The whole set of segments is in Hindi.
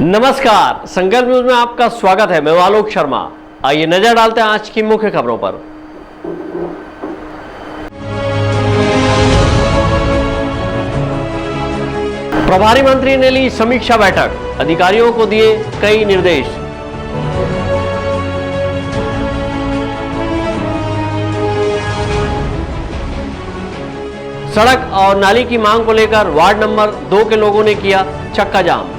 नमस्कार, संकल्प न्यूज में आपका स्वागत है। मैं आलोक शर्मा। आइए नजर डालते हैं आज की मुख्य खबरों पर। प्रभारी मंत्री ने ली समीक्षा बैठक, अधिकारियों को दिए कई निर्देश। सड़क और नाली की मांग को लेकर वार्ड नंबर 2 के लोगों ने किया चक्का जाम।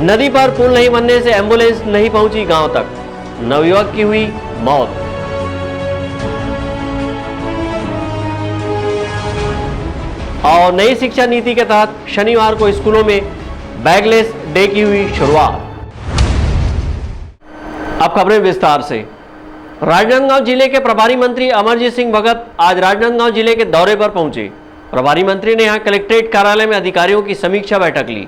नदी पर पुल नहीं बनने से एम्बुलेंस नहीं पहुंची गांव तक, नवयुवक की हुई मौत। और नई शिक्षा नीति के तहत शनिवार को स्कूलों में बैगलेस डे की हुई शुरुआत। अब खबरें विस्तार से। राजनांदगांव जिले के प्रभारी मंत्री अमरजीत सिंह भगत आज राजनांदगांव जिले के दौरे पर पहुंचे। प्रभारी मंत्री ने यहां कलेक्ट्रेट कार्यालय में अधिकारियों की समीक्षा बैठक ली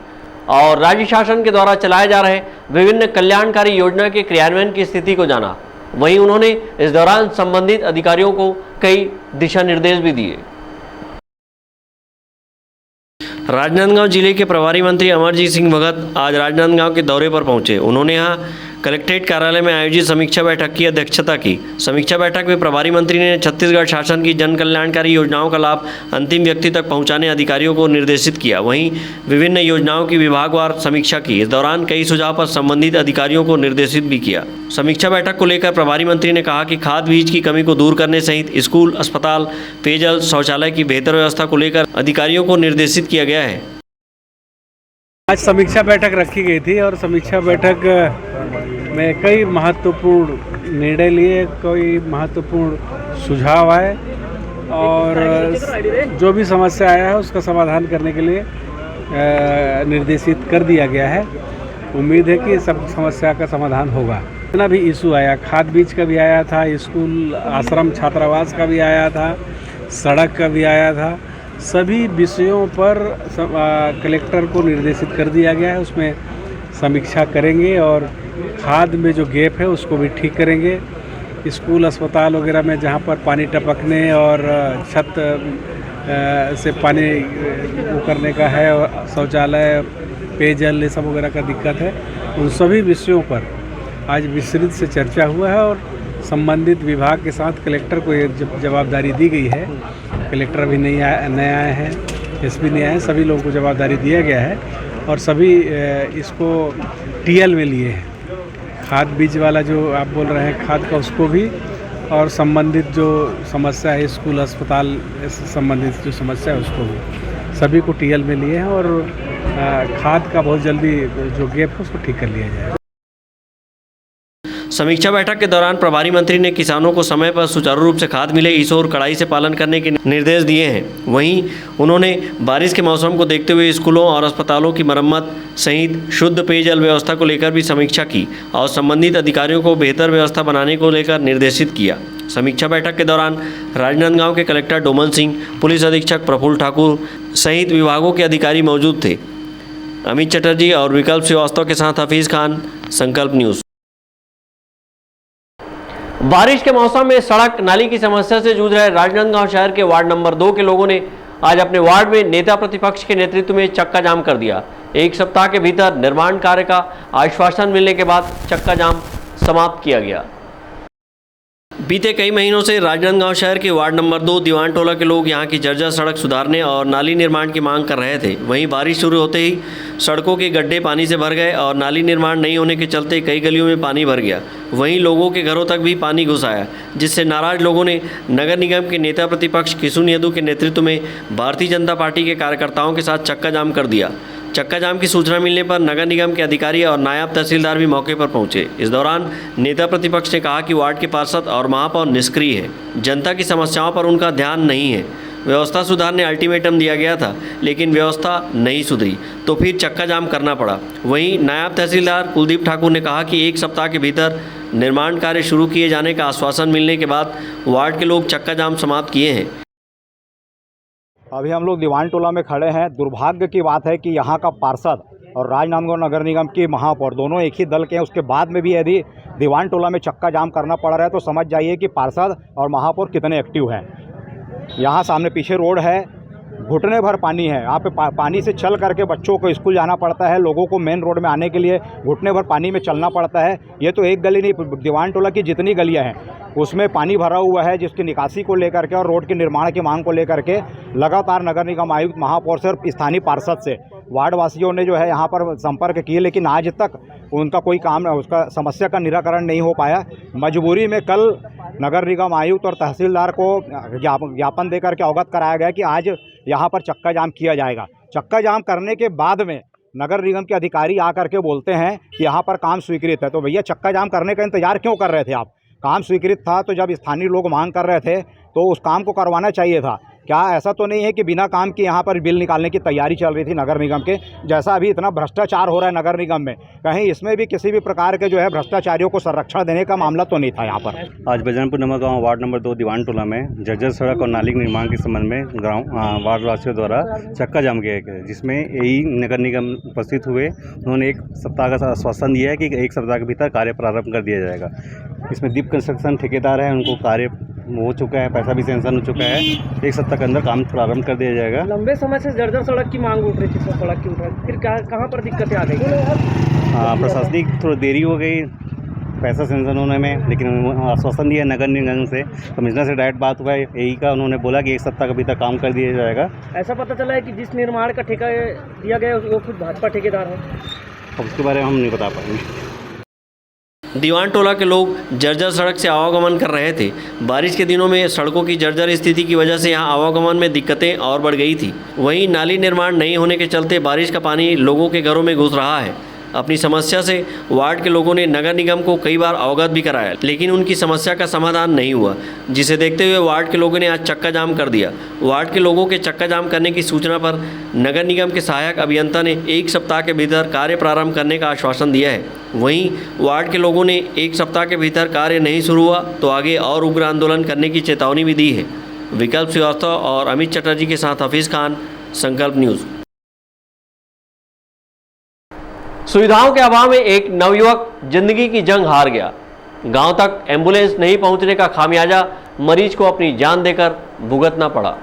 और राज्य शासन के द्वारा चलाए जा रहे विभिन्न कल्याणकारी योजना के क्रियान्वयन की स्थिति को जाना। वहीं उन्होंने इस दौरान संबंधित अधिकारियों को कई दिशा निर्देश भी दिए। राजनांदगांव जिले के प्रभारी मंत्री अमरजीत सिंह भगत आज राजनांदगांव के दौरे पर पहुंचे। उन्होंने यहां कलेक्ट्रेट कार्यालय में आयोजित समीक्षा बैठक की अध्यक्षता की। समीक्षा बैठक में प्रभारी मंत्री ने छत्तीसगढ़ शासन की जन कल्याणकारी योजनाओं का लाभ अंतिम व्यक्ति तक पहुंचाने अधिकारियों को निर्देशित किया। वहीं विभिन्न योजनाओं की विभागवार समीक्षा की। इस दौरान कई सुझाव पर संबंधित अधिकारियों को निर्देशित भी किया। समीक्षा बैठक को लेकर प्रभारी मंत्री ने कहा कि खाद बीज की कमी को दूर करने सहित स्कूल, अस्पताल, पेयजल, शौचालय की बेहतर व्यवस्था को लेकर अधिकारियों को निर्देशित किया गया है। आज समीक्षा बैठक रखी गई थी और समीक्षा बैठक में कई महत्वपूर्ण निर्णय लिए, कई महत्वपूर्ण सुझाव आए और जो भी समस्या आया है उसका समाधान करने के लिए निर्देशित कर दिया गया है। उम्मीद है कि सब समस्या का समाधान होगा। जितना भी इशू आया, खाद बीज का भी आया था, स्कूल, आश्रम, छात्रावास का भी आया था, सड़क का भी आया था, सभी विषयों पर कलेक्टर को निर्देशित कर दिया गया है। उसमें समीक्षा करेंगे और खाद में जो गैप है उसको भी ठीक करेंगे। स्कूल, अस्पताल वगैरह में जहाँ पर पानी टपकने और छत से पानी वो करने का है और शौचालय, पेयजल, ये सब वगैरह का दिक्कत है, उन सभी विषयों पर आज विस्तृत से चर्चा हुआ है और संबंधित विभाग के साथ कलेक्टर को ये जवाबदारी दी गई है। कलेक्टर भी नए आए हैं, एसपी नए आए हैं, सभी लोगों को जवाबदारी दिया गया है और सभी इसको टीएल में लिए हैं। खाद बीज वाला जो आप बोल रहे हैं खाद का, उसको भी, और संबंधित जो समस्या है स्कूल, अस्पताल से संबंधित जो समस्या है उसको भी, सभी को टीएल में लिए हैं और खाद का बहुत जल्दी जो गैप है उसको ठीक कर लिया जाएगा। समीक्षा बैठक के दौरान प्रभारी मंत्री ने किसानों को समय पर सुचारू रूप से खाद मिले, इस ओर कड़ाई से पालन करने के निर्देश दिए हैं। वहीं उन्होंने बारिश के मौसम को देखते हुए स्कूलों और अस्पतालों की मरम्मत सहित शुद्ध पेयजल व्यवस्था को लेकर भी समीक्षा की और संबंधित अधिकारियों को बेहतर व्यवस्था बनाने को लेकर निर्देशित किया। समीक्षा बैठक के दौरान राजनांदगांव के कलेक्टर डोमन सिंह, पुलिस अधीक्षक प्रफुल्ल ठाकुर सहित विभागों के अधिकारी मौजूद थे। अमित चटर्जी और विकल्प श्रीवास्तव के साथ हफीज खान, संकल्प न्यूज। बारिश के मौसम में सड़क नाली की समस्या से जूझ रहे राजनांदगांव शहर के वार्ड नंबर 2 के लोगों ने आज अपने वार्ड में नेता प्रतिपक्ष के नेतृत्व में चक्का जाम कर दिया। एक सप्ताह के भीतर निर्माण कार्य का आश्वासन मिलने के बाद चक्का जाम समाप्त किया गया। बीते कई महीनों से राजनांदगांव शहर के वार्ड नंबर 2 दीवान टोला के लोग यहां की जर्जर सड़क सुधारने और नाली निर्माण की मांग कर रहे थे। वहीं बारिश शुरू होते ही सड़कों के गड्ढे पानी से भर गए और नाली निर्माण नहीं होने के चलते कई गलियों में पानी भर गया। वहीं लोगों के घरों तक भी पानी घुस आया, जिससे नाराज लोगों ने नगर निगम के नेता प्रतिपक्ष किशुन यदू के नेतृत्व में भारतीय जनता पार्टी के कार्यकर्ताओं के साथ चक्का जाम कर दिया। चक्का जाम की सूचना मिलने पर नगर निगम के अधिकारी और नायब तहसीलदार भी मौके पर पहुंचे। इस दौरान नेता प्रतिपक्ष ने कहा कि वार्ड के पार्षद और महापौर निष्क्रिय है, जनता की समस्याओं पर उनका ध्यान नहीं है। व्यवस्था सुधारने अल्टीमेटम दिया गया था, लेकिन व्यवस्था नहीं सुधरी तो फिर चक्का जाम करना पड़ा। वहीं नायब तहसीलदार कुलदीप ठाकुर ने कहा कि एक सप्ताह के भीतर निर्माण कार्य शुरू किए जाने का आश्वासन मिलने के बाद वार्ड के लोग चक्का जाम समाप्त किए हैं। अभी हम लोग दीवान टोला में खड़े हैं। दुर्भाग्य की बात है कि यहाँ का पार्षद और राजनांदगांव नगर निगम की महापौर दोनों एक ही दल के हैं। उसके बाद में भी यदि दीवान टोला में चक्का जाम करना पड़ रहा है तो समझ जाइए कि पार्षद और महापौर कितने एक्टिव हैं। यहाँ सामने पीछे रोड है, घुटने भर पानी है। यहाँ पे पानी से चल करके बच्चों को स्कूल जाना पड़ता है, लोगों को मेन रोड में आने के लिए घुटने भर पानी में चलना पड़ता है। ये तो एक गली नहीं, दीवान टोला की जितनी गलियाँ हैं उसमें पानी भरा हुआ है, जिसकी निकासी को लेकर के और रोड के निर्माण की मांग को लेकर के लगातार नगर निगम आयुक्त, महापौर से और स्थानीय पार्षद से वार्ड वासियों ने जो है यहाँ पर संपर्क किए, लेकिन आज तक उनका कोई काम, उसका समस्या का निराकरण नहीं हो पाया। मजबूरी में कल नगर निगम आयुक्त और तहसीलदार को ज्ञापन देकर के अवगत कराया गया कि आज यहाँ पर चक्का जाम किया जाएगा। चक्का जाम करने के बाद में नगर निगम के अधिकारी आकर के बोलते हैं कि यहाँ पर काम स्वीकृत है। तो भैया चक्का जाम करने का इंतजार क्यों कर रहे थे आप? काम स्वीकृत था तो जब स्थानीय लोग मांग कर रहे थे तो उस काम को करवाना चाहिए था। क्या ऐसा तो नहीं है कि बिना काम के यहाँ पर बिल निकालने की तैयारी चल रही थी नगर निगम के? जैसा अभी इतना भ्रष्टाचार हो रहा है नगर निगम में, कहीं इसमें भी किसी भी प्रकार के जो है भ्रष्टाचारियों को संरक्षण देने का मामला तो नहीं था यहाँ पर। आज बजरंगपुर नमक गाँव वार्ड नंबर 2 दीवान टोला में जर्जर सड़क और नाली के निर्माण के संबंध में वार्ड वासियों द्वारा चक्का जाम किया गया, जिसमें यही नगर निगम उपस्थित हुए। उन्होंने 1 सप्ताह का आश्वासन दिया है कि 1 सप्ताह के भीतर कार्य प्रारंभ कर दिया जाएगा। इसमें दीप कंस्ट्रक्शन ठेकेदार है, उनको कार्य हो चुका है, पैसा भी सैंक्शन हो चुका है। 1 सप्ताह के अंदर काम प्रारंभ कर दिया जाएगा। लंबे समय से जर्जर सड़क की मांग उठ रही थी, सड़क की उठ रही, फिर कहाँ पर दिक्कतें आ गई? प्रशासनिक थोड़ी देरी हो गई पैसा सैंक्शन होने में, लेकिन आश्वासन दिया नगर निगम से, कमिश्नर से डायरेक्ट बात हुआ है यही का। उन्होंने बोला कि 1 सप्ताह के भीतर काम कर दिया जाएगा। ऐसा पता चला है कि जिस निर्माण का ठेका दिया गया वो खुद भाजपा ठेकेदार है। अब उसके बारे में हम नहीं बता पाएंगे। दीवान टोला के लोग जर्जर सड़क से आवागमन कर रहे थे। बारिश के दिनों में सड़कों की जर्जर स्थिति की वजह से यहां आवागमन में दिक्कतें और बढ़ गई थी। वहीं नाली निर्माण नहीं होने के चलते बारिश का पानी लोगों के घरों में घुस रहा है। अपनी समस्या से वार्ड के लोगों ने नगर निगम को कई बार अवगत भी कराया, लेकिन उनकी समस्या का समाधान नहीं हुआ, जिसे देखते हुए वार्ड के लोगों ने आज चक्का जाम कर दिया। वार्ड के लोगों के चक्का जाम करने की सूचना पर नगर निगम के सहायक अभियंता ने 1 सप्ताह के भीतर कार्य प्रारंभ करने का आश्वासन दिया है। वहीं वार्ड के लोगों ने 1 सप्ताह के भीतर कार्य नहीं शुरू हुआ तो आगे और उग्र आंदोलन करने की चेतावनी भी दी है। विकल्प श्रीवास्तव और अमित चटर्जी के साथ हफीज़ खान, संकल्प न्यूज़। सुविधाओं के अभाव में एक नवयुवक जिंदगी की जंग हार गया। गांव तक एम्बुलेंस नहीं पहुंचने का खामियाजा मरीज को अपनी जान देकर भुगतना पड़ा।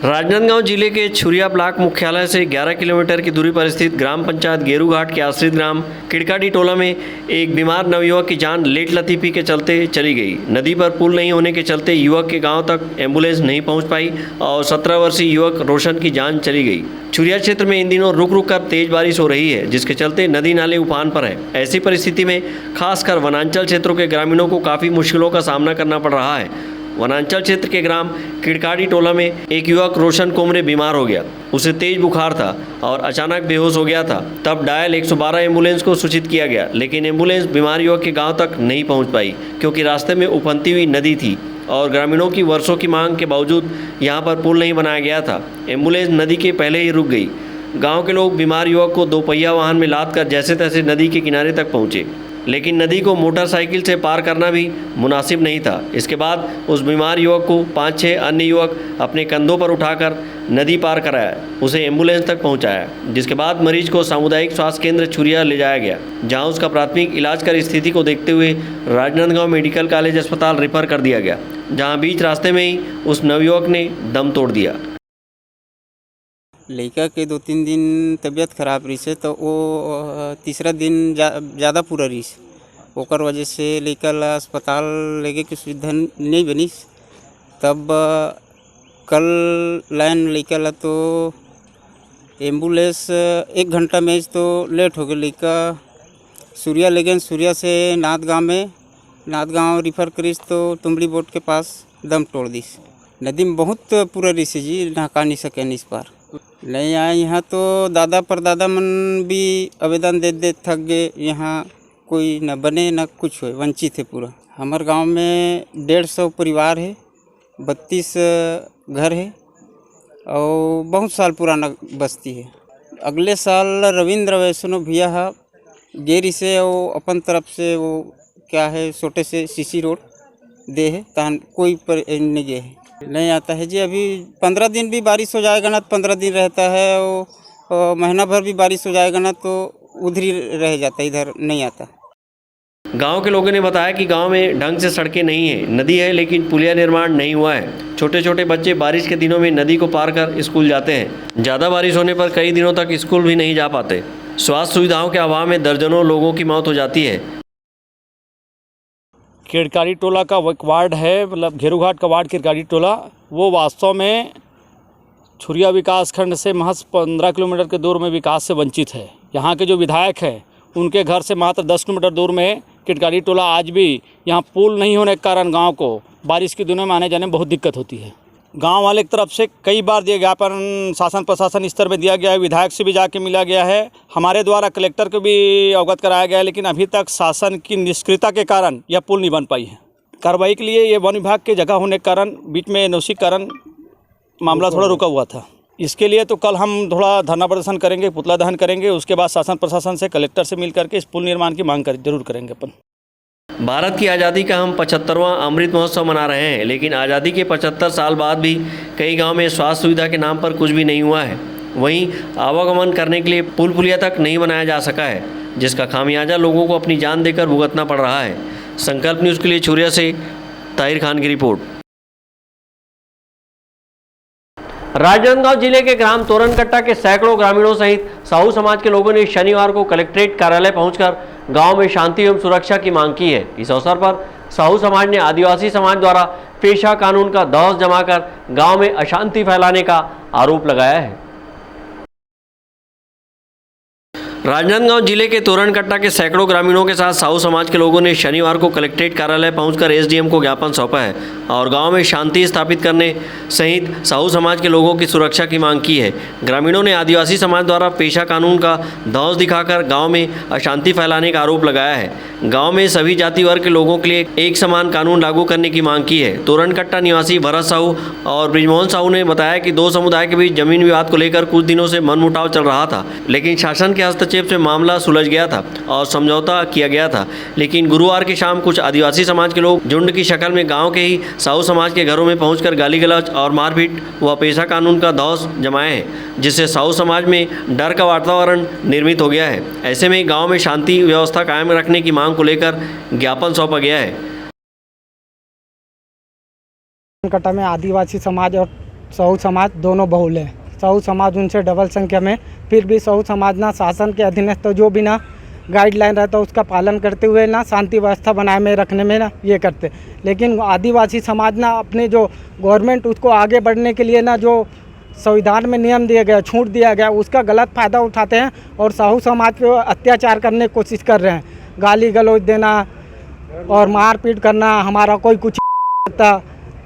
राजनांदगांव जिले के छुरिया ब्लॉक मुख्यालय से 11 किलोमीटर की दूरी पर स्थित ग्राम पंचायत गेरूघाट के आश्रित ग्राम किड़काडी टोला में एक बीमार नवयुवक की जान लेट लतीफी के चलते चली गई। नदी पर पुल नहीं होने के चलते युवक के गांव तक एम्बुलेंस नहीं पहुंच पाई और 17 वर्षीय युवक रोशन की जान चली गई। छुरिया क्षेत्र में इन दिनों रुक रुक कर तेज बारिश हो रही है, जिसके चलते नदी नाले उफान पर है। ऐसी परिस्थिति में खासकर वनांचल क्षेत्रों के ग्रामीणों को काफ़ी मुश्किलों का सामना करना पड़ रहा है। वनांचल क्षेत्र के ग्राम किड़काडी टोला में एक युवक रोशन कोमरे बीमार हो गया। उसे तेज बुखार था और अचानक बेहोश हो गया था। तब डायल 112 एम्बुलेंस को सूचित किया गया, लेकिन एम्बुलेंस बीमार युवक के गांव तक नहीं पहुंच पाई, क्योंकि रास्ते में उफनती हुई नदी थी और ग्रामीणों की वर्षों की मांग के बावजूद यहां पर पुल नहीं बनाया गया था। एम्बुलेंस नदी के पहले ही रुक गई। गाँव के लोग बीमार युवक को 2 पहिया वाहन में लाद कर जैसे तैसे नदी के किनारे तक पहुँचे, लेकिन नदी को मोटरसाइकिल से पार करना भी मुनासिब नहीं था। इसके बाद उस बीमार युवक को 5-6 अन्य युवक अपने कंधों पर उठाकर नदी पार कराया, उसे एम्बुलेंस तक पहुंचाया, जिसके बाद मरीज को सामुदायिक स्वास्थ्य केंद्र छुरिया ले जाया गया, जहां उसका प्राथमिक इलाज कर स्थिति को देखते हुए राजनांदगांव मेडिकल कॉलेज अस्पताल रेफर कर दिया गया, जहाँ बीच रास्ते में ही उस नवयुवक ने दम तोड़ दिया। लड़का के 2-3 दिन तबीयत खराब रही से, तो वो तीसरा दिन ज़्यादा पूरा रही, ओकर वजह से लड़का ला अस्पताल लेके की सुविधा नहीं बनी। तब कल लाइन लड़का ला तो एम्बुलेंस 1 घंटा में तो लेट हो गया। लड़का सूर्या ले गए, सूर्या से नाथगांव रिफ़र करीस तो तुमड़ी बोट के पास दम तोड़ दी। नदी में बहुत पूरा रही से जी, नहा नहीं सके इस पार नहीं आए। यहाँ तो दादा परदादा मन भी आवेदन दे थक गए, यहाँ कोई न बने न कुछ हो, वंचित है पूरा। हमारे गांव में 150 परिवार है, 32 घर है और बहुत साल पुराना बस्ती है। अगले साल रविंद्र वैष्णव भैया गेरी से वो अपन तरफ से वो क्या है छोटे से सीसी रोड दे है, तहन कोई पर नहीं गए है, नहीं आता है जी। अभी 15 दिन भी बारिश हो जाएगा ना तो 15 दिन रहता है, वो महीना भर भी बारिश हो जाएगा ना तो उधर ही रह जाता है, इधर नहीं आता। गांव के लोगों ने बताया कि गांव में ढंग से सड़कें नहीं है, नदी है लेकिन पुलिया निर्माण नहीं हुआ है। छोटे छोटे बच्चे बारिश के दिनों में नदी को पार कर स्कूल जाते हैं। ज़्यादा बारिश होने पर कई दिनों तक स्कूल भी नहीं जा पाते। स्वास्थ्य सुविधाओं के अभाव में दर्जनों लोगों की मौत हो जाती है। किरकारी टोला का वार्ड है, मतलब घेरूघाट का वार्ड किरकारी टोला, वो वास्तव में छुरिया विकास खंड से महज 15 किलोमीटर के दूर में विकास से वंचित है। यहाँ के जो विधायक हैं उनके घर से मात्र 10 किलोमीटर दूर में किरकारी टोला। आज भी यहाँ पुल नहीं होने के कारण गांव को बारिश के दिनों में आने जाने में बहुत दिक्कत होती है। गांव वाले की तरफ से कई बार दिए ज्ञापन शासन प्रशासन स्तर में दिया गया है, विधायक से भी जाके मिला गया है, हमारे द्वारा कलेक्टर को भी अवगत कराया गया है, लेकिन अभी तक शासन की निष्क्रियता के कारण यह पुल नहीं बन पाई है। कार्रवाई के लिए ये वन विभाग के जगह होने के कारण बीच में एनओसी के कारण मामला थोड़ा रुका हुआ था। इसके लिए तो कल हम थोड़ा धरना प्रदर्शन करेंगे, पुतला दहन करेंगे, उसके बाद शासन प्रशासन से कलेक्टर से मिल करके इस पुल निर्माण की मांग जरूर करेंगे अपन। भारत की आज़ादी का हम 75वां अमृत महोत्सव मना रहे हैं, लेकिन आज़ादी के 75 साल बाद भी कई गांव में स्वास्थ्य सुविधा के नाम पर कुछ भी नहीं हुआ है। वहीं आवागमन करने के लिए पुल पुलिया तक नहीं बनाया जा सका है, जिसका खामियाजा लोगों को अपनी जान देकर भुगतना पड़ रहा है। संकल्प न्यूज़ के लिए छुरिया से ताहिर खान की रिपोर्ट। राजनांदगांव जिले के ग्राम तोरनकट्टा के सैकड़ों ग्रामीणों सहित साहू समाज के लोगों ने शनिवार को कलेक्ट्रेट कार्यालय पहुंचकर गांव में शांति एवं सुरक्षा की मांग की है। इस अवसर पर साहू समाज ने आदिवासी समाज द्वारा पेशा कानून का दौर जमाकर गांव में अशांति फैलाने का आरोप लगाया है। राजनांदगांव जिले के तोरनकट्टा के सैकड़ों ग्रामीणों के साथ साहू समाज के लोगों ने शनिवार को कलेक्ट्रेट कार्यालय पहुंचकर एसडीएम को ज्ञापन सौंपा है और गांव में शांति स्थापित करने सहित साहू समाज के लोगों की सुरक्षा की मांग की है। ग्रामीणों ने आदिवासी समाज द्वारा पेशा कानून का धौंस दिखाकर गांव में अशांति फैलाने का आरोप लगाया है। गांव में सभी जाति वर्ग के लोगों के लिए एक समान कानून लागू करने की मांग की है। तोरनकट्टा निवासी भरत साहू और ब्रिजमोहन साहू ने बताया कि दो समुदाय के बीच जमीन विवाद को लेकर कुछ दिनों से मनमुटाव चल रहा था, लेकिन शासन के हस्तक्षेप से मामला सुलझ गया था और समझौता किया गया था। लेकिन गुरुवार की शाम कुछ आदिवासी समाज के लोग झुंड की शक्ल में गांव के ही साहू समाज के घरों में पहुंचकर गाली गलौज और मारपीट व पेशा कानून का धौंस जमाए हैं, जिससे साहू समाज में डर का वातावरण निर्मित हो गया है। ऐसे में गांव में शांति व्यवस्था कायम रखने की मांग को लेकर ज्ञापन सौंपा गया है। कट्टा में आदिवासी समाज और साहू समाज दोनों बहुल हैं। साहू समाज उनसे डबल संख्या में, फिर भी साहू समाज ना शासन के अधीनस्थ तो जो भी ना गाइडलाइन रहता है उसका पालन करते हुए ना शांति व्यवस्था बनाए में रखने में ना ये करते। लेकिन आदिवासी समाज ना अपने जो गवर्नमेंट उसको आगे बढ़ने के लिए ना जो संविधान में नियम दिया गया, छूट दिया गया, उसका गलत फ़ायदा उठाते हैं और साहू समाज पे अत्याचार करने की कोशिश कर रहे हैं। गाली गलौज देना और मारपीट करना, हमारा कोई कुछ सकता,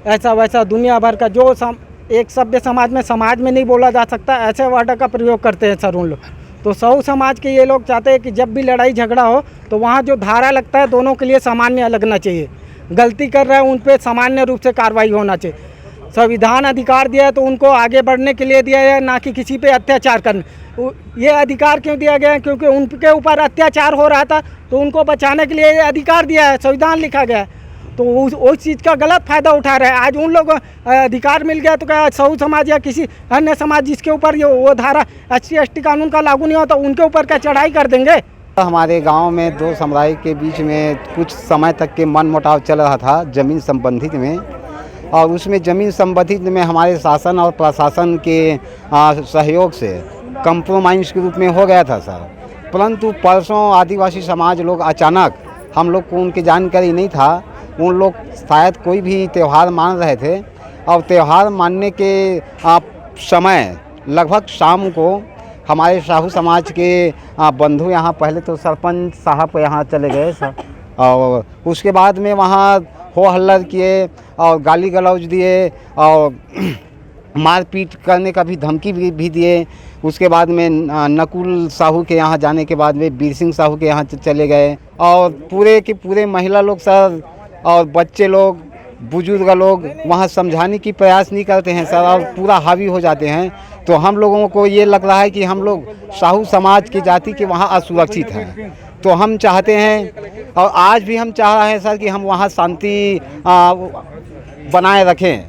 ऐसा वैसा दुनिया भर का जो एक सभ्य समाज में नहीं बोला जा सकता, ऐसे वर्ड का प्रयोग करते हैं सर उन लोग। तो साहू समाज के ये लोग चाहते हैं कि जब भी लड़ाई झगड़ा हो तो वहाँ जो धारा लगता है दोनों के लिए सामान्य लगना चाहिए। गलती कर रहे हैं उन पर सामान्य रूप से कार्रवाई होना चाहिए। संविधान अधिकार दिया है तो उनको आगे बढ़ने के लिए दिया है, ना कि किसी पे अत्याचार करने। ये अधिकार क्यों दिया गया है? क्योंकि उनके ऊपर अत्याचार हो रहा था तो उनको बचाने के लिए ये अधिकार दिया है, संविधान लिखा गया है। तो उस चीज़ का गलत फ़ायदा उठा रहे हैं। आज उन लोग अधिकार मिल गया तो क्या साहू समाज या किसी अन्य समाज जिसके ऊपर ये वो धारा SC/ST कानून का लागू नहीं होता उनके ऊपर क्या चढ़ाई कर देंगे? हमारे गांव में दो समुदाय के बीच में कुछ समय तक के मनमुटाव चल रहा था ज़मीन संबंधित में, और उसमें ज़मीन संबंधित में हमारे शासन और प्रशासन के सहयोग से कंप्रोमाइज़ के रूप में हो गया था सर। परंतु परसों आदिवासी समाज लोग अचानक, हम लोग को उनकी जानकारी नहीं था, उन लोग शायद कोई भी त्यौहार मान रहे थे और त्यौहार मानने के समय लगभग शाम को हमारे साहू समाज के बंधु यहाँ पहले तो सरपंच साहब यहाँ चले गए सर, और उसके बाद में वहाँ हो हल्ला किए और गाली गलौज दिए और मारपीट करने का भी धमकी भी दिए। उसके बाद में नकुल साहू के यहाँ जाने के बाद में बीर सिंह साहू के यहाँ चले गए और पूरे के पूरे महिला लोग सर और बच्चे लोग, बुजुर्ग लोग वहाँ समझाने की प्रयास नहीं करते हैं सर और पूरा हावी हो जाते हैं। तो हम लोगों को ये लग रहा है कि हम लोग साहू समाज की जाति के वहाँ असुरक्षित हैं। तो हम चाहते हैं और आज भी हम चाह रहे हैं सर कि हम वहाँ शांति बनाए रखें।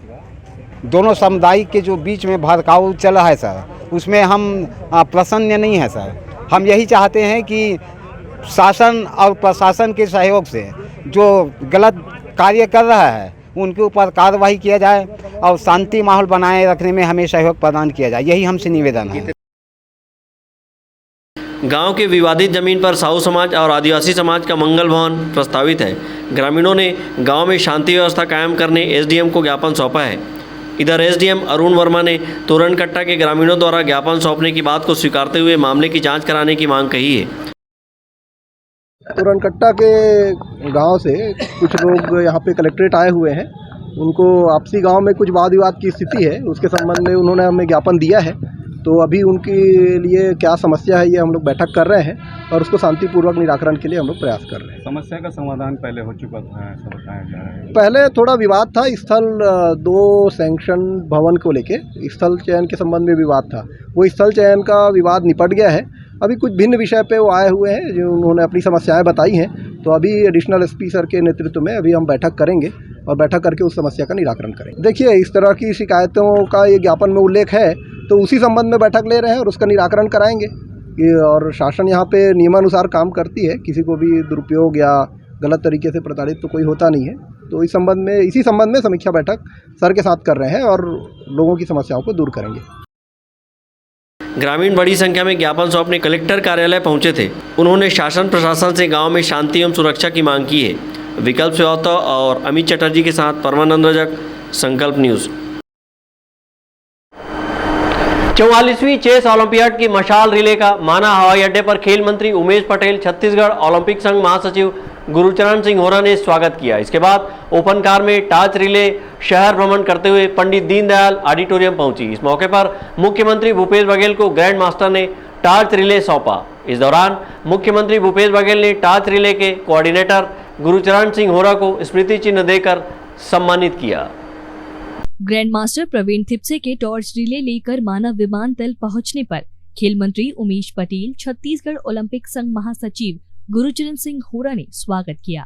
दोनों समुदाय के जो बीच में भड़काऊ चल रहा है सर, उसमें हम प्रसन्न नहीं है सर। हम यही चाहते हैं कि शासन और प्रशासन के सहयोग से जो गलत कार्य कर रहा है उनके ऊपर कार्रवाई किया जाए और शांति माहौल बनाए रखने में हमें सहयोग प्रदान किया जाए, यही हमसे निवेदन है। गांव के विवादित जमीन पर साहू समाज और आदिवासी समाज का मंगल भवन प्रस्तावित है। ग्रामीणों ने गांव में शांति व्यवस्था कायम करने एसडीएम को ज्ञापन सौंपा है। इधर एसडीएम अरुण वर्मा ने तोरणकट्टा के ग्रामीणों द्वारा ज्ञापन सौंपने की बात को स्वीकारते हुए मामले की जांच कराने की मांग कही है। तोरणकट्टा के गांव से कुछ लोग यहाँ पे कलेक्ट्रेट आए हुए हैं। उनको आपसी गांव में कुछ वाद विवाद की स्थिति है, उसके संबंध में उन्होंने हमें ज्ञापन दिया है। तो अभी उनके लिए क्या समस्या है ये हम लोग बैठक कर रहे हैं और उसको शांतिपूर्वक निराकरण के लिए हम लोग प्रयास कर रहे हैं। समस्या का समाधान पहले हो चुका था, ऐसा बताया जा रहा है। पहले थोड़ा विवाद था, स्थल 2 सैंक्शन भवन को लेके स्थल चयन के संबंध में विवाद था। वो स्थल चयन का विवाद निपट गया है। अभी कुछ भिन्न विषय पे वो आए हुए हैं जो उन्होंने अपनी समस्याएं बताई हैं। तो अभी एडिशनल एसपी सर के नेतृत्व में अभी हम बैठक करेंगे और बैठक करके उस समस्या का निराकरण करेंगे। देखिए, इस तरह की शिकायतों का ये ज्ञापन में उल्लेख है तो उसी संबंध में बैठक ले रहे हैं और उसका निराकरण कराएंगे। और शासन यहाँ पे नियमानुसार काम करती है, किसी को भी दुरुपयोग या गलत तरीके से प्रताड़ित तो कोई होता नहीं है। तो इसी संबंध में समीक्षा बैठक सर के साथ कर रहे हैं और लोगों की समस्याओं को दूर करेंगे। ग्रामीण बड़ी संख्या में ज्ञापन सौंपने कलेक्टर कार्यालय पहुंचे थे। उन्होंने शासन प्रशासन से गांव में शांति एवं सुरक्षा की मांग की है। विकल्प श्रीवास्तव और अमित चटर्जी के साथ परमानंद रजक, संकल्प न्यूज। 44वीं चेस ओलंपियाड की मशाल रिले का माना हवाई अड्डे पर खेल मंत्री उमेश पटेल, छत्तीसगढ़ ओलंपिक संघ महासचिव गुरुचरण सिंह होरा ने स्वागत किया। इसके बाद ओपन कार में टार्च रिले शहर भ्रमण करते हुए पंडित दीनदयाल ऑडिटोरियम पहुंची। इस मौके पर मुख्यमंत्री भूपेश बघेल को ग्रैंड मास्टर ने टार्च रिले सौंपा। इस दौरान मुख्यमंत्री भूपेश बघेल ने टार्च रिले के कोऑर्डिनेटर गुरुचरण सिंह होरा को स्मृति चिन्ह देकर सम्मानित किया। ग्रैंड मास्टर प्रवीण थिप्से के टॉर्च रिले लेकर मानव विमानतल पहुंचने पर खेल मंत्री उमेश पटेल, छत्तीसगढ़ ओलंपिक संघ महासचिव गुरुचरण सिंह होरा ने स्वागत किया।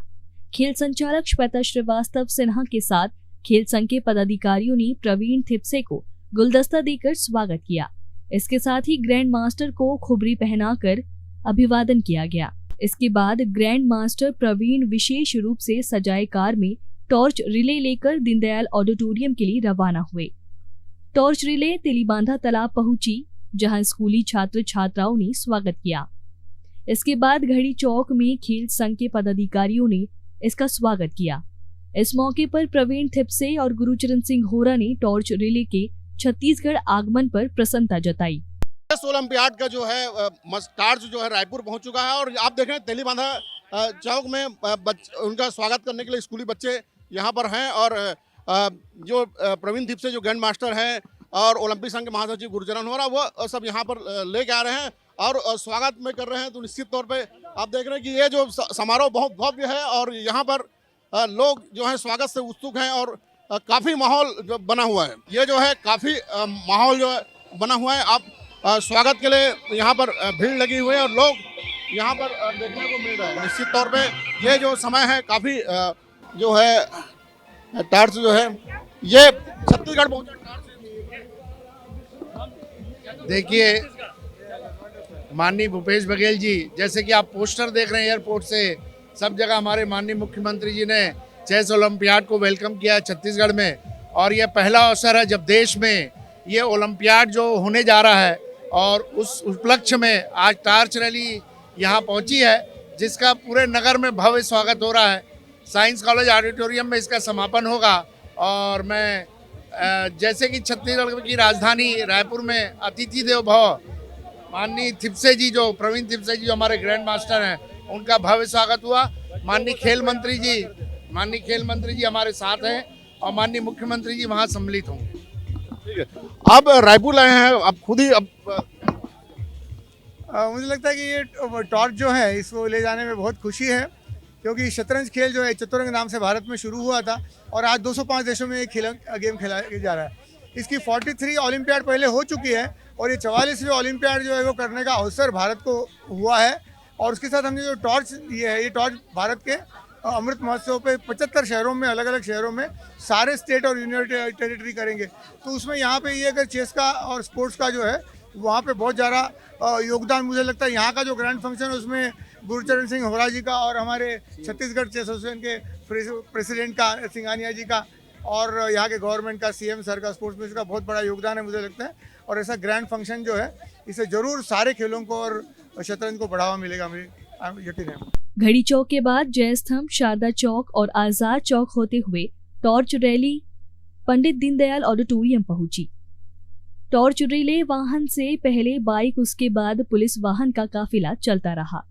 खेल संचालक श्वेता श्रीवास्तव सिन्हा के साथ खेल संघ के पदाधिकारियों ने प्रवीण थिप्से को गुलदस्ता देकर स्वागत किया। इसके साथ ही ग्रैंड मास्टर को खुबरी पहनाकर अभिवादन किया गया। इसके बाद ग्रैंड मास्टर प्रवीण विशेष रूप से सजाए कार में टॉर्च रिले लेकर दीनदयाल ऑडिटोरियम के लिए रवाना हुए। टॉर्च रिले तिलीबांधा तालाब पहुंची, जहां स्कूली छात्र छात्राओं ने स्वागत किया। इसके बाद घड़ी चौक में खेल संघ के पदाधिकारियों ने इसका स्वागत किया। इस मौके पर प्रवीण थिप्से और गुरुचरण सिंह होरा ने टॉर्च रिले के छत्तीसगढ़ आगमन पर प्रसन्नता जताई। ओलंपियाड का जो है टार्च जो है रायपुर पहुंच चुका है और आप देख रहे हैं तेलीबांधा चौक में उनका स्वागत करने के लिए स्कूली बच्चे यहाँ पर हैं। और जो प्रवीण थिप्से जो ग्रैंड मास्टर हैं और ओलंपिक संघ के महासचिव गुरुचरण होरा, वो सब यहाँ पर लेके आ रहे हैं और स्वागत में कर रहे हैं। तो निश्चित तौर पे आप देख रहे हैं कि ये जो समारोह बहुत भव्य है और यहाँ पर लोग जो है स्वागत से उत्सुक हैं और काफ़ी माहौल बना हुआ है। ये जो है काफ़ी माहौल जो है बना हुआ है। आप स्वागत के लिए यहाँ पर भीड़ लगी हुई है और लोग यहाँ पर देखने को मिल रहे हैं। निश्चित तौर पे ये जो समय है काफ़ी जो है टार्च जो है ये छत्तीसगढ़ पहुँचा। देखिए, माननीय भूपेश बघेल जी, जैसे कि आप पोस्टर देख रहे हैं एयरपोर्ट से, सब जगह हमारे माननीय मुख्यमंत्री जी ने चेस ओलंपियाड को वेलकम किया छत्तीसगढ़ में। और यह पहला अवसर है जब देश में ये ओलंपियाड जो होने जा रहा है और उस उपलक्ष्य में आज टार्च रैली यहाँ पहुँची है, जिसका पूरे नगर में भव्य स्वागत हो रहा है। साइंस कॉलेज ऑडिटोरियम में इसका समापन होगा। और मैं जैसे कि छत्तीसगढ़ की राजधानी रायपुर में अतिथि देव भव माननीय थिप्से जी, जो प्रवीण थिप्से जी जो हमारे ग्रैंड मास्टर हैं, उनका भव्य स्वागत हुआ। माननीय खेल मंत्री जी हमारे साथ हैं और माननीय मुख्यमंत्री जी वहाँ सम्मिलित होंगे। अब रायपुर आए हैं, अब खुद ही मुझे लगता है कि ये टॉर्च जो है इसको ले जाने में बहुत खुशी है, क्योंकि शतरंज खेल जो है चतुरंग नाम से भारत में शुरू हुआ था और आज 205 देशों में ये गेम खेला जा रहा है। इसकी 43 ओलंपियाड पहले हो चुकी है और ये 44वीं ओलंपियाड जो है वो करने का अवसर भारत को हुआ है। और उसके साथ हमने जो टॉर्च ये टॉर्च भारत के अमृत महोत्सव पे 75 शहरों में, अलग अलग शहरों में सारे स्टेट और यूनियन टेरिटरी करेंगे। तो उसमें यहाँ पे ये अगर चेस का और स्पोर्ट्स का जो है वहाँ पे बहुत ज़्यादा योगदान मुझे लगता है। यहाँ का जो ग्रैंड फंक्शन है उसमें गुरुचरण सिंह होरा जी का और हमारे छत्तीसगढ़ चेस एसोसिएशन के प्रेसिडेंट का सिंघानिया जी का और यहाँ के गवर्नमेंट का, सीएम सर का, स्पोर्ट्स मिनिस्टर का बहुत बड़ा योगदान है मुझे लगता है। और ऐसा ग्रैंड फंक्शन जो है, इससे जरूर सारे खेलों को और शतरंज को बढ़ावा मिलेगा, मुझे यकीन है। घड़ी चौक के बाद जय स्तंभ, शारदा चौक और आजाद चौक होते हुए torch rally Pandit Deendayal auditorium पहुंची। टॉर्च रिले वाहन से पहले बाइक, उसके बाद पुलिस वाहन का काफिला चलता रहा।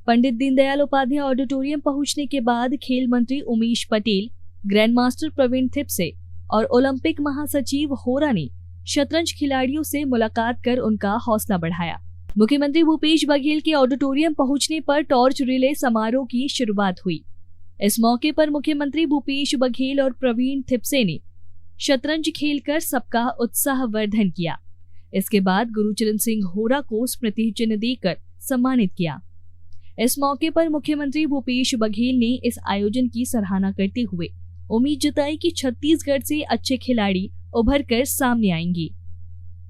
पंडित दीनदयाल उपाध्याय ऑडिटोरियम पहुंचने के बाद खेल मंत्री उमेश पटेल, ग्रैंड मास्टर प्रवीण थिप्से और ओलंपिक महासचिव होरा ने शतरंज खिलाड़ियों से मुलाकात कर उनका हौसला बढ़ाया। मुख्यमंत्री भूपेश बघेल के ऑडिटोरियम पहुंचने पर टॉर्च रिले समारोह की शुरुआत हुई। इस मौके पर मुख्यमंत्री भूपेश बघेल और प्रवीण थिप्से ने शतरंज खेलकर सबका उत्साहवर्धन किया। इसके बाद गुरुचरण सिंह होरा को स्मृति चिन्ह देकर सम्मानित किया। इस मौके पर मुख्यमंत्री भूपेश बघेल ने इस आयोजन की सराहना करते हुए उम्मीद जताई कि छत्तीसगढ़ से अच्छे खिलाड़ी उभर कर सामने आएंगे।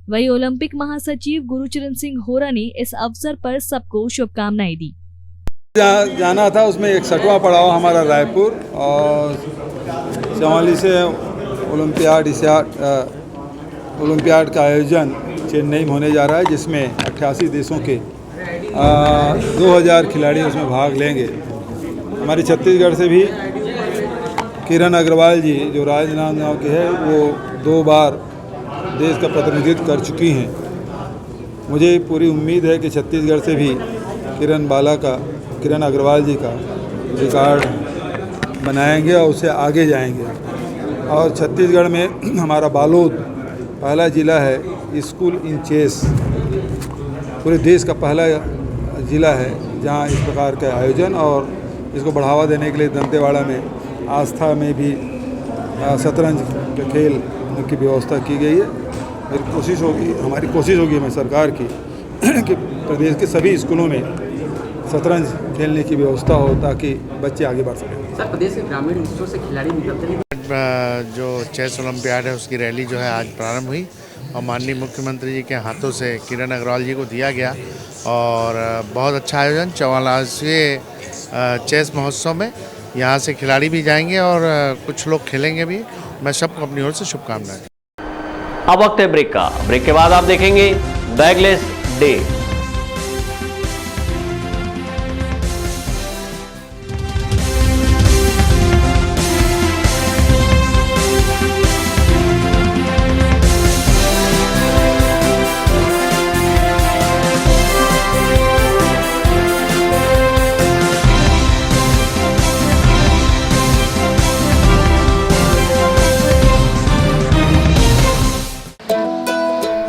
वही ओलंपिक महासचिव गुरुचरण सिंह होरा ने इस अवसर पर सबको शुभकामनाएं दी। जाना था, उसमें 61वां पड़ाव हमारा रायपुर और 44 से ओलंपियाड का आयोजन चेन्नई में होने जा रहा है, जिसमें 88 देशों के 2000 खिलाड़ी उसमें भाग लेंगे। हमारे छत्तीसगढ़ से भी किरण अग्रवाल जी, जो राजनांदगांव के हैं, वो 2 बार देश का प्रतिनिधित्व कर चुकी हैं। मुझे पूरी उम्मीद है कि छत्तीसगढ़ से भी किरण अग्रवाल जी का रिकॉर्ड बनाएंगे और उससे आगे जाएंगे। और छत्तीसगढ़ में हमारा बालोद पहला ज़िला है स्कूल इन चेस, पूरे देश का पहला ज़िला है जहां इस प्रकार का आयोजन, और इसको बढ़ावा देने के लिए दंतेवाड़ा में आस्था में भी शतरंज के खेल की व्यवस्था की गई है। हमारी कोशिश होगी मैं सरकार की कि प्रदेश के सभी स्कूलों में शतरंज खेलने की व्यवस्था हो ताकि बच्चे आगे बढ़ सकें। सर, प्रदेश के ग्रामीण हिस्सों से खिलाड़ी निकलते हैं। जो चेस ओलंपियाड है उसकी रैली जो है आज प्रारंभ हुई और माननीय मुख्यमंत्री जी के हाथों से किरण अग्रवाल जी को दिया गया और बहुत अच्छा आयोजन। 44वें चेस महोत्सव में यहाँ से खिलाड़ी भी जाएंगे और कुछ लोग खेलेंगे भी। मैं सबको अपनी ओर से शुभकामनाएं। अब वक्त है ब्रेक का। ब्रेक के बाद आप देखेंगे बैगलेस डे।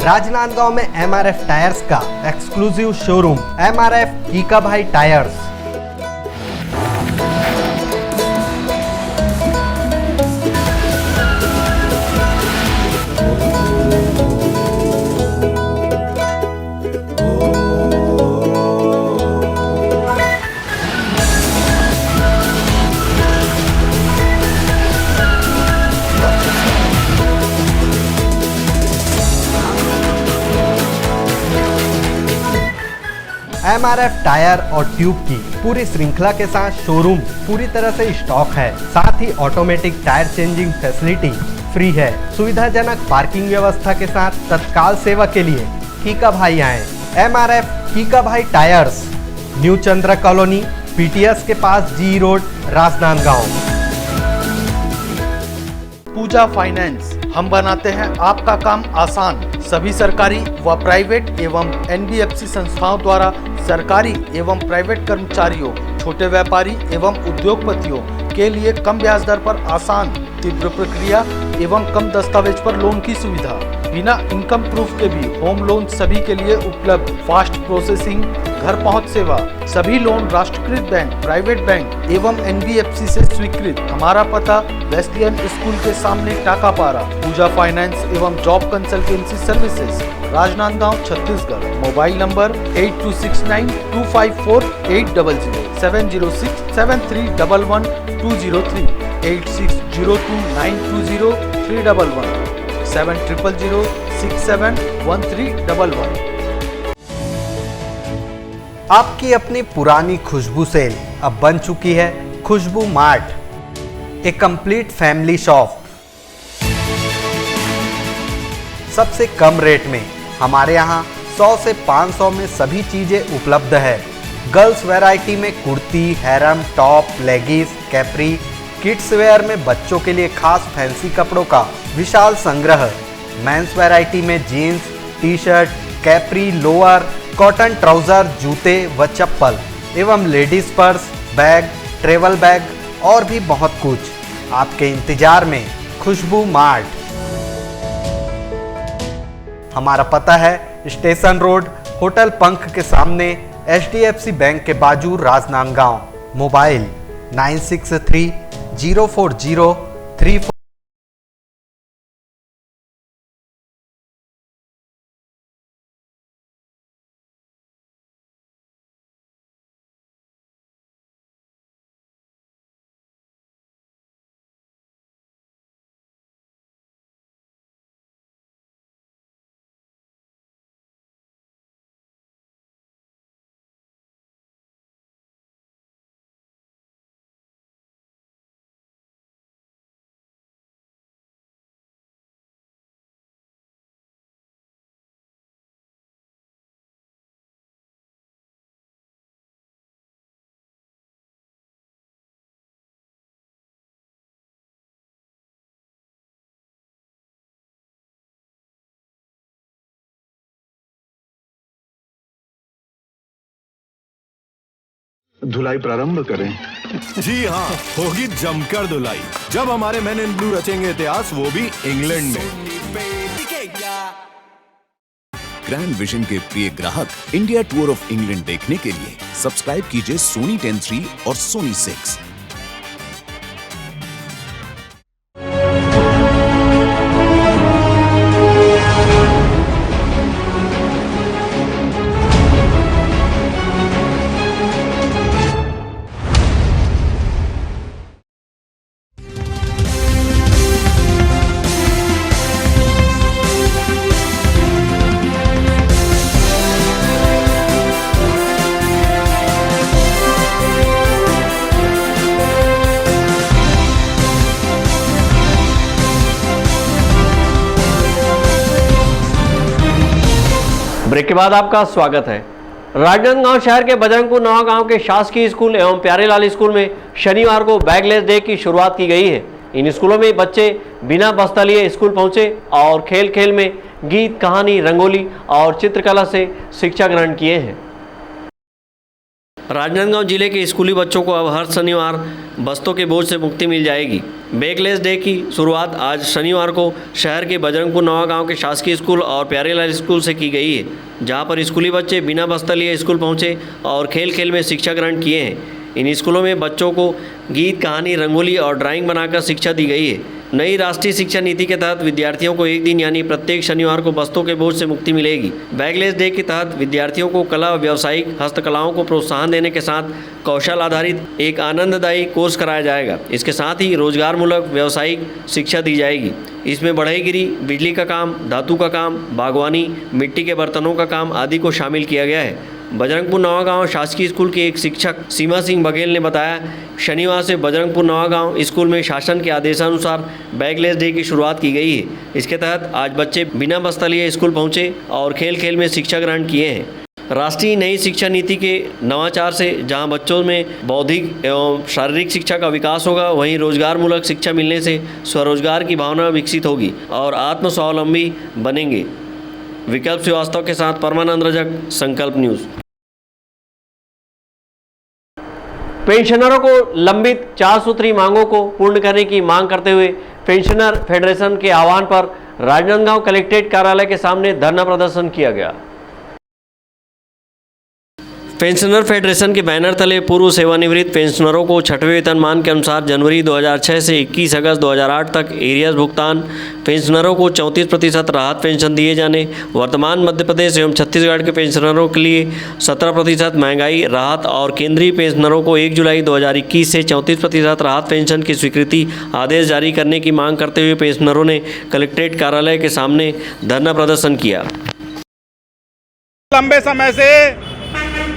राजनांदगांव में एमआरएफ टायर्स का एक्सक्लूसिव शोरूम एमआरएफ कीका भाई टायर्स। एमआरएफ टायर और ट्यूब की पूरी श्रृंखला के साथ शोरूम पूरी तरह से स्टॉक है। साथ ही automatic tyre changing facility free है। सुविधाजनक पार्किंग व्यवस्था के साथ तत्काल सेवा के लिए कीका भाई आए। एमआरएफ कीका भाई tyres, new Chandra colony, PTS के पास, जी रोड, राजनांदगांव। पूजा फाइनेंस, हम बनाते हैं आपका काम आसान। सभी सरकारी व प्राइवेट एवं एनबीएफसी संस्थाओं द्वारा सरकारी एवं प्राइवेट कर्मचारियों, छोटे व्यापारी एवं उद्योगपतियों के लिए कम ब्याज दर पर आसान, तीव्र प्रक्रिया एवं कम दस्तावेज पर लोन की सुविधा। बिना इनकम प्रूफ के भी होम लोन सभी के लिए उपलब्ध। फास्ट प्रोसेसिंग, घर पहुंच सेवा। सभी लोन राष्ट्रीयकृत बैंक, प्राइवेट बैंक एवं एनबीएफसी से स्वीकृत। हमारा पता वेस्लियन स्कूल के सामने टाकापारा। पूजा फाइनेंस एवं job consultancy services, Rajnandgaon, Chhattisgarh. Mobile number 8269254800, 70673111203, 8602920311, 7006713111। आपकी अपनी पुरानी खुशबू सेल अब बन चुकी है खुशबू मार्ट, ए कंप्लीट फैमिली शॉप। सबसे कम रेट में हमारे यहाँ 100 से 500 में सभी चीजें उपलब्ध है। गर्ल्स वैरायटी में kurti, harem, top, leggings, Capri, kids where में बच्चों के लिए खास फैंसी कपड़ों का विशाल संग्रह। मेंस वैरायटी में jeans, T shirt, capri, lower, cotton trouser, जूते व चप्पल एवं ladies purse, bag, travel bag और भी बहुत कुछ आपके इंतजार में खुशबू मार्ट। हमारा पता है स्टेशन रोड, होटल पंख के सामने, HDFC बैंक के बाजू, राजनांदगांव। मोबाइल 96304034। धुलाई प्रारंभ करें। जी हाँ, होगी जमकर धुलाई जब हमारे मेन इन ब्लू रचेंगे इतिहास, वो भी इंग्लैंड में। ग्रैंड विजन के प्रिय ग्राहक इंडिया टूर ऑफ इंग्लैंड देखने के लिए सब्सक्राइब कीजिए सोनी 10/3 और सोनी 6। ब्रेक के बाद आपका स्वागत है। राजनांदगांव शहर के बजरंगपुर नवा गांव के शासकीय स्कूल एवं प्यारेलाल स्कूल में शनिवार को बैगलेस डे की शुरुआत की गई है। इन स्कूलों में बच्चे बिना बस्ता लिए स्कूल पहुंचे और खेल खेल में गीत, कहानी, रंगोली और चित्रकला से शिक्षा ग्रहण किए हैं। राजनांदगांव जिले के स्कूली बच्चों को अब हर शनिवार बस्तों के बोझ से मुक्ति मिल जाएगी। बैगलेस डे की शुरुआत आज शनिवार को शहर के बजरंगपुर नवा गांव के शासकीय स्कूल और प्यारेलाल स्कूल से की गई है, जहां पर स्कूली बच्चे बिना बस्ता लिए स्कूल पहुंचे और खेल खेल में शिक्षा ग्रहण किए हैं। इन स्कूलों में बच्चों को गीत, कहानी, रंगोली और ड्राइंग बनाकर शिक्षा दी गई है। नई राष्ट्रीय शिक्षा नीति के तहत विद्यार्थियों को एक दिन यानी प्रत्येक शनिवार को बस्तों के बोझ से मुक्ति मिलेगी। बैगलेस डे के तहत विद्यार्थियों को कला, व्यावसायिक हस्तकलाओं को प्रोत्साहन देने के साथ कौशल आधारित एक आनंददायी कोर्स कराया जाएगा। इसके साथ ही रोजगारमूलक व्यावसायिक शिक्षा दी जाएगी। इसमें बढ़ईगिरी, बिजली का काम, धातु का काम, बागवानी, मिट्टी के बर्तनों का काम आदि को शामिल किया गया है। बजरंगपुर नवा गांव शासकीय स्कूल के एक शिक्षक सीमा सिंह बघेल ने बताया, शनिवार से बजरंगपुर नवा गांव स्कूल में शासन के आदेशानुसार बैगलेस डे की शुरुआत की गई है। इसके तहत आज बच्चे बिना बस्ता लिए स्कूल पहुंचे और खेल खेल में शिक्षा ग्रहण किए हैं। राष्ट्रीय नई शिक्षा नीति के नवाचार से जहां बच्चों में बौद्धिक एवं शारीरिक शिक्षा का विकास होगा, वहीं रोजगारमूलक शिक्षा मिलने से स्वरोजगार की भावना विकसित होगी और आत्मस्वावलंबी बनेंगे। विकल्प श्रीवास्तव के साथ परमानंद रजक, संकल्प न्यूज़। पेंशनरों को लंबित 4 सूत्री मांगों को पूर्ण करने की मांग करते हुए पेंशनर फेडरेशन के आह्वान पर राजनांदगांव कलेक्ट्रेट कार्यालय के सामने धरना प्रदर्शन किया गया। पेंशनर फेडरेशन के बैनर तले पूर्व सेवानिवृत्त पेंशनरों को छठवें वेतनमान के अनुसार जनवरी 2006 से 21 अगस्त 2008 तक एरियर्स भुगतान, पेंशनरों को 34% राहत पेंशन दिए जाने, वर्तमान मध्य प्रदेश एवं छत्तीसगढ़ के पेंशनरों के लिए 17% महंगाई राहत और केंद्रीय पेंशनरों को 1 जुलाई 2021 से 34% राहत पेंशन की स्वीकृति आदेश जारी करने की मांग करते हुए पेंशनरों ने कलेक्ट्रेट कार्यालय के सामने धरना प्रदर्शन किया। लंबे समय से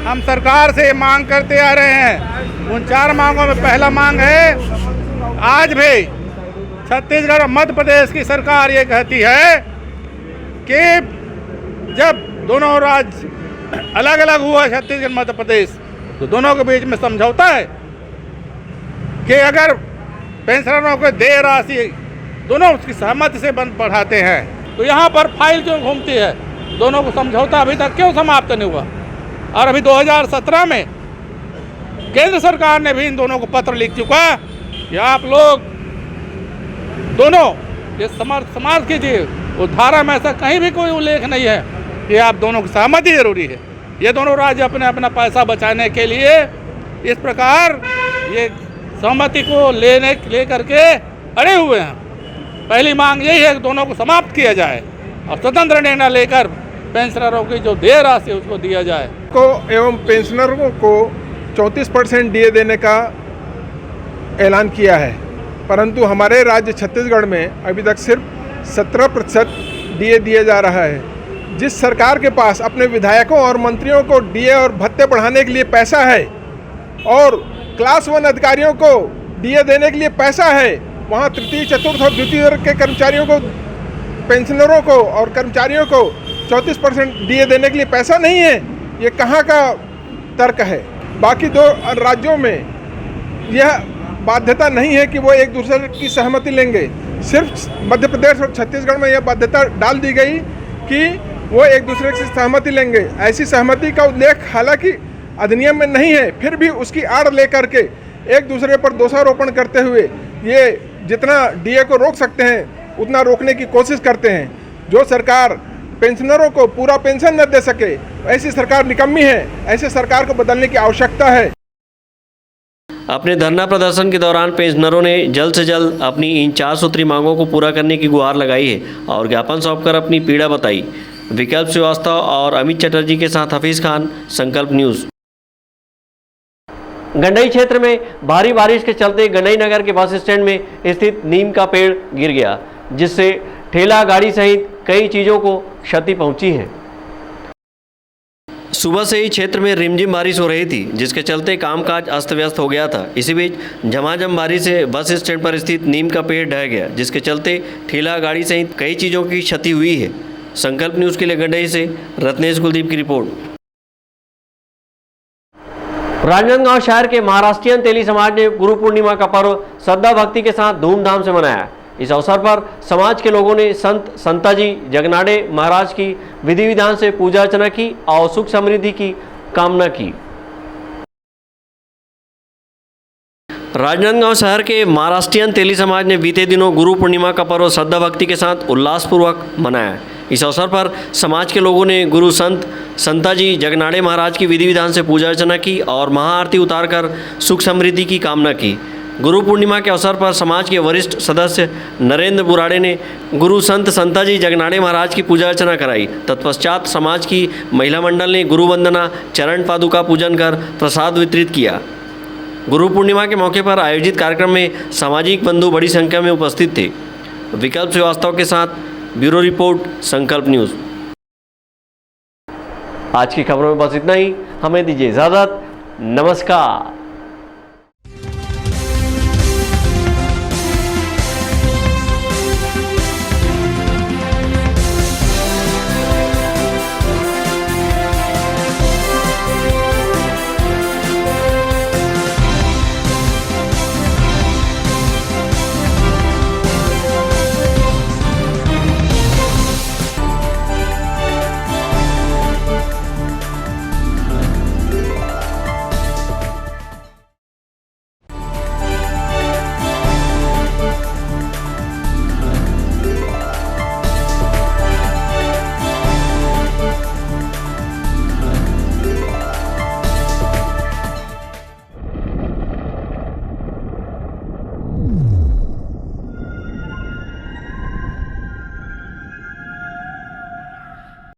हम सरकार से मांग करते आ रहे हैं। उन 4 मांगों में पहला मांग है, आज भी छत्तीसगढ़ और मध्य प्रदेश की सरकार ये कहती है कि जब दोनों राज्य अलग अलग हुआ छत्तीसगढ़ मध्य प्रदेश, तो दोनों के बीच में समझौता है कि अगर पेंशनरों को देय राशि दोनों उसकी सहमति से बढ़ाते हैं, तो यहाँ पर फाइल क्यों घूमती है? दोनों को समझौता अभी तक क्यों समाप्त नहीं हुआ? और अभी 2017 में केंद्र सरकार ने भी इन दोनों को पत्र लिख चुका है कि आप लोग दोनों ये समाप्त कीजिए। वो धारा में ऐसा कहीं भी कोई उल्लेख नहीं है कि आप दोनों की सहमति जरूरी है। ये दोनों राज्य अपना पैसा बचाने के लिए इस प्रकार ये सहमति को ले करके अड़े हुए हैं। पहली मांग यही है कि दोनों को समाप्त किया जाए और स्वतंत्र निर्णय लेकर पेंशनरों की जो देय राशि है उसको दिया जाए को एवं पेंशनरों को 34% डीए देने का ऐलान किया है, परंतु हमारे राज्य छत्तीसगढ़ में अभी तक सिर्फ 17% डीए दिया जा रहा है। जिस सरकार के पास अपने विधायकों और मंत्रियों को डीए और भत्ते बढ़ाने के लिए पैसा है और क्लास 1 अधिकारियों को डीए देने के लिए पैसा है, वहाँ तृतीय, चतुर्थ और द्वितीय वर्ग के कर्मचारियों को, पेंशनरों को और कर्मचारियों को 34% डीए देने के लिए पैसा नहीं है। ये कहाँ का तर्क है? बाकी 2 राज्यों में यह बाध्यता नहीं है कि वो एक दूसरे की सहमति लेंगे। सिर्फ मध्य प्रदेश और छत्तीसगढ़ में यह बाध्यता डाल दी गई कि वो एक दूसरे से सहमति लेंगे। ऐसी सहमति का उल्लेख हालांकि अधिनियम में नहीं है, फिर भी उसकी आड़ लेकर के एक दूसरे पर दोषारोपण करते हुए ये जितना डीए को रोक सकते हैं उतना रोकने की कोशिश करते हैं। जो सरकार पेंशनरों को पूरा पेंशन न दे सके, ऐसी सरकार निकम्मी है। ऐसे सरकार को बदलने की आवश्यकता है। अपने धरना प्रदर्शन के दौरान पेंशनरों ने जल्द से जल्द अपनी इन 4 सूत्री मांगों को पूरा करने की गुहार लगाई है और ज्ञापन सौंपकर अपनी पीड़ा बताई। विकल्प श्रीवास्तव और अमित चटर्जी के साथ हफीज खान, संकल्प न्यूज़। गंडई क्षेत्र में भारी बारिश के चलते गंडई नगर के बस स्टैंड में स्थित नीम का पेड़ गिर गया, जिससे ठेला गाड़ी सहित कई चीज़ों को क्षति पहुंची है। सुबह से ही क्षेत्र में रिमझिम बारिश हो रही थी, जिसके चलते कामकाज अस्त व्यस्त हो गया था। इसी बीच झमाझम बारिश से बस स्टैंड पर स्थित नीम का पेड़ ढह गया, जिसके चलते ठेला गाड़ी सहित कई चीज़ों की क्षति हुई है। संकल्प न्यूज़ के लिए गंडई से रत्नेश कुलदीप की रिपोर्ट। राजनांदगांव शहर के महाराष्ट्रीयन तेली समाज ने गुरु पूर्णिमा का पर्व श्रद्धा भक्ति के साथ धूमधाम से मनाया। इस अवसर पर समाज के लोगों ने संत संताजी जगनाड़े महाराज की विधि विधान से पूजा अर्चना की और सुख समृद्धि की कामना की। राजनांदगांव शहर के महाराष्ट्रीयन तेली समाज ने बीते दिनों गुरु पूर्णिमा का पर्व श्रद्धा भक्ति के साथ उल्लासपूर्वक मनाया। इस अवसर पर समाज के लोगों ने गुरु संत संताजी जगनाड़े महाराज की विधि विधान से पूजा अर्चना की और महाआरती उतारकर सुख समृद्धि की कामना की। गुरु पूर्णिमा के अवसर पर समाज के वरिष्ठ सदस्य नरेंद्र बुराड़े ने गुरु संत संताजी जगनाड़े महाराज की पूजा अर्चना कराई। तत्पश्चात समाज की महिला मंडल ने गुरु वंदना, चरण पादुका पूजन कर प्रसाद वितरित किया। गुरु पूर्णिमा के मौके पर आयोजित कार्यक्रम में सामाजिक बंधु बड़ी संख्या में उपस्थित थे। विकल्प श्रीवास्तव के साथ ब्यूरो रिपोर्ट, संकल्प न्यूज़। आज की खबरों में बस इतना ही। हमें दीजिए इजाज़त। नमस्कार।